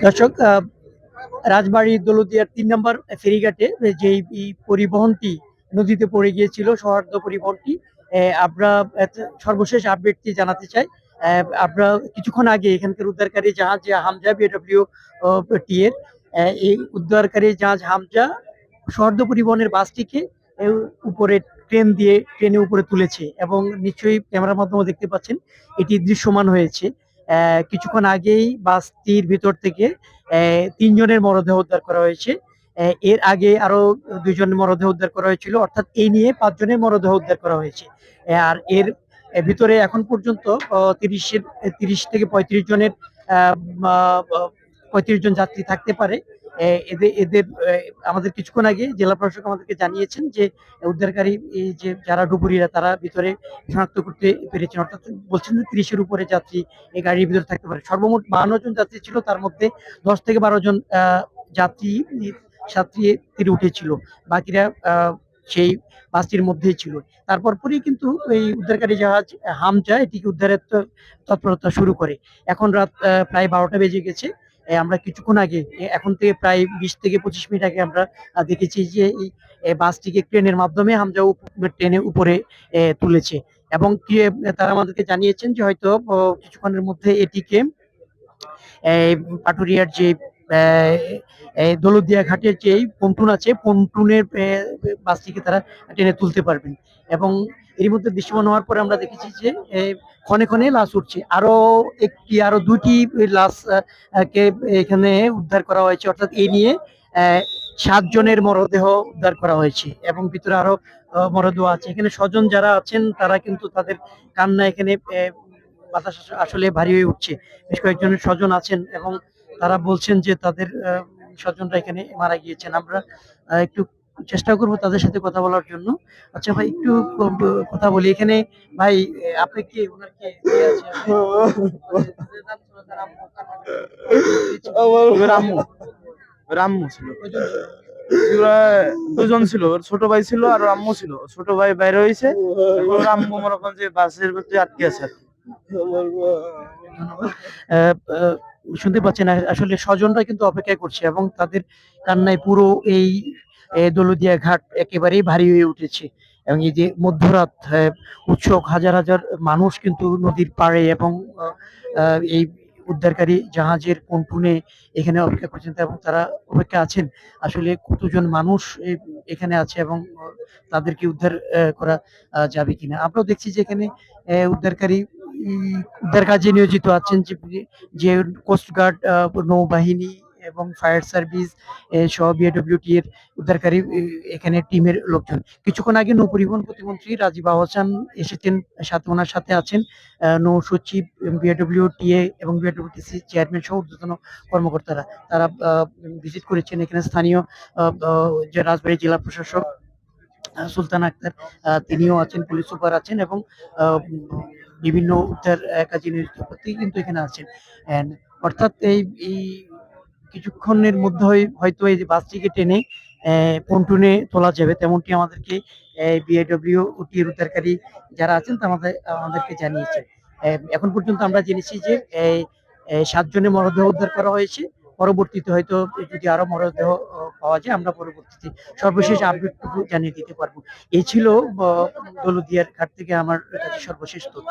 দর্শক, রাজবাড়ী দৌলতদিয়ার ৩ নম্বর ফেরিঘাটে যেই পরিবহনটি নদীতে পড়ে গিয়েছিল, সৌহার্দ্য পরিবহনটি, আমরা সর্বশেষ আপডেটটি জানাতে চাই। আমরা কিছুক্ষণ আগে এখানকার উদ্ধারকারী জাহাজ হামজা বিএডব্লিউ টি এর এই উদ্ধারকারী জাহাজ হামজা সৌহার্দ্য পরিবহনের বাসটিকে উপরে ট্রেনে উপরে তুলেছে এবং নিশ্চয়ই ক্যামেরার মাধ্যমে দেখতে পাচ্ছেন এটি দৃশ্যমান হয়েছে। কিছুক্ষণ আগেই বাসটির ভিতর থেকে ৩ জনের মরদেহ উদ্ধার করা হয়েছে। এর আগে আরো ২ জনের মরদেহ উদ্ধার করা হয়েছিল, অর্থাৎ এই নিয়ে ৫ জনের মরদেহ উদ্ধার করা হয়েছে। আর এর ভিতরে এখন পর্যন্ত ৩০ থেকে ৩৫ জনের ৩৫ জন যাত্রী থাকতে পারে। এদের এদের আমাদের কিছুক্ষণ আগে জেলা প্রশাসক আমাদেরকে জানিয়েছেন যে উদ্ধারকারী এই যে যারা ডুবুরিরা তারা ভিতরে শনাক্ত করতে পেরেছেন, অর্থাৎ বলছেন যে ৩০-এর উপরে যাত্রী এই গাড়ির ভিতরে থাকতে পারে। সর্বমোট ৫২ জন যাত্রী ছিল, তার মধ্যে ১০ থেকে ১২ জন যাত্রী সাঁতরিয়ে তীরে উঠেছিল, বাকিরা সেই বাসটির মধ্যেই ছিল। তারপর পরই কিন্তু এই উদ্ধারকারী জাহাজ হামজা এটিকে উদ্ধারের তৎপরতা শুরু করে। এখন রাত প্রায় ১২টা বেজে গেছে। আমরা কিছুক্ষণ আগে, এখন থেকে প্রায় ২০ থেকে ২৫ মিনিট আগে আমরা দেখেছি যে এই বাসটিকে ক্রেনের মাধ্যমে হামজা টেনে উপরে তুলেছে এবং তারা আমাদেরকে জানিয়েছেন যে হয়তো কিছুক্ষণের মধ্যে এটিকে পাটুরিয়ার যে দৌলতদিয়া ঘাটের যে পন্টুন আছে, পন্টুনের বাসটিকে তারা টেনে তুলতে পারবেন। এবং এর মধ্যে দৃশ্যমান হওয়ার পরে আমরা দেখেছি যে ক্ষণে ক্ষণে লাশ উঠছে। আরো ২টি লাশ কে এখানে উদ্ধার করা হয়েছে, অর্থাৎ এই নিয়ে ৭ জনের মরদেহ উদ্ধার করা হয়েছে এবং ভিতরে আরো মরদেহ আছে। এখানে স্বজন যারা আছেন তারা কিন্তু তাদের কান্না এখানে বাতাস আসলে ভারী হয়ে উঠছে। বেশ কয়েকজনের স্বজন আছেন এবং তারা বলছেন যে তাদের স্বজনরা এখানে মারা গিয়েছেন। আমরা একটু চেষ্টা করব তাদের সাথে কথা বলার জন্য। আচ্ছা ভাই, একটু কথা বলি এখানে। ভাই, আপনি কি ওনার কি আছে? রাম্মু রাম্মু ছিল। দুজন ছিল, ওর ছোট ভাই ছিল আর আম্মু ছিল। ছোট ভাই বাইরে হয়েছে, আম্মু মনে করেন যে বাসের ভিতরে আটকে আছে। শুনতে পাচ্ছেন, আসলে স্বজনরা কিন্তু অপেক্ষা করছে এবং তাদের কান্নায় পুরো এই দৌলতদিয়া ঘাট একেবারেই ভারী হয়ে উঠেছে। এবং এই যে মধ্যরাত, উৎসুক হাজার হাজার মানুষ কিন্তু নদীর পাড়ে এবং এই উদ্ধারকারী জাহাজের পন্টুনে এখানে অপেক্ষা করছেন এবং তারা অপেক্ষা আছেন আসলে কতজন মানুষ এখানে আছে এবং তাদেরকে উদ্ধার করা যাবে কিনা। আমরাও দেখছি যে এখানে উদ্ধারকারী উদ্ধার কাজে নিয়োজিত আছেন যে কোস্টগার্ড, নৌবাহিনী এবং ফায়ার সার্ভিস সহ বিএডব্লিউটি এর উদ্ধারকারী এখানে টিমের লোকজন। কিছুক্ষণ আগে নৌ পরিবহন প্রতিমন্ত্রী রাজীব আহসান এসেছেন, সাথে ওনার সাথে আছেন নৌ সচিব, বিএডব্লিউটিএ এবং বিএডব্লিউটিসি চেয়ারম্যান সহ ঊর্ধ্বতন কর্মকর্তারা। তারা ভিজিট করেছেন এখানে। স্থানীয় যে রাজবাড়ী জেলা প্রশাসক সুলতান আক্তার, তিনিও আছেন, পুলিশ সুপার আছেন এবং বিভিন্ন উদ্ধার কাজে নিয়োজিত প্রত্যেকে কিন্তু এখানে আছেন। অর্থাৎ এই কিছুক্ষণের মধ্যে হয়তো এই যে বাসটিকে টেনে পন্টুনে তোলা যাবে, তেমনটি আমাদেরকে বিআইডব্লিউটি এর উদ্ধারকারী যারা আছেন আমাদেরকে জানিয়েছে। এখন পর্যন্ত আমরা জেনেছি যে ৭ জনের মরদেহ উদ্ধার করা হয়েছে। পরবর্তীতে হয়তো যদি আরো মরদেহ পাওয়া যায়, আমরা পরবর্তীতে সর্বশেষ আপডেটটুকু জানিয়ে দিতে পারবো। এই ছিল দৌলতদিয়ার ঘাট থেকে আমার কাছে সর্বশেষ তথ্য।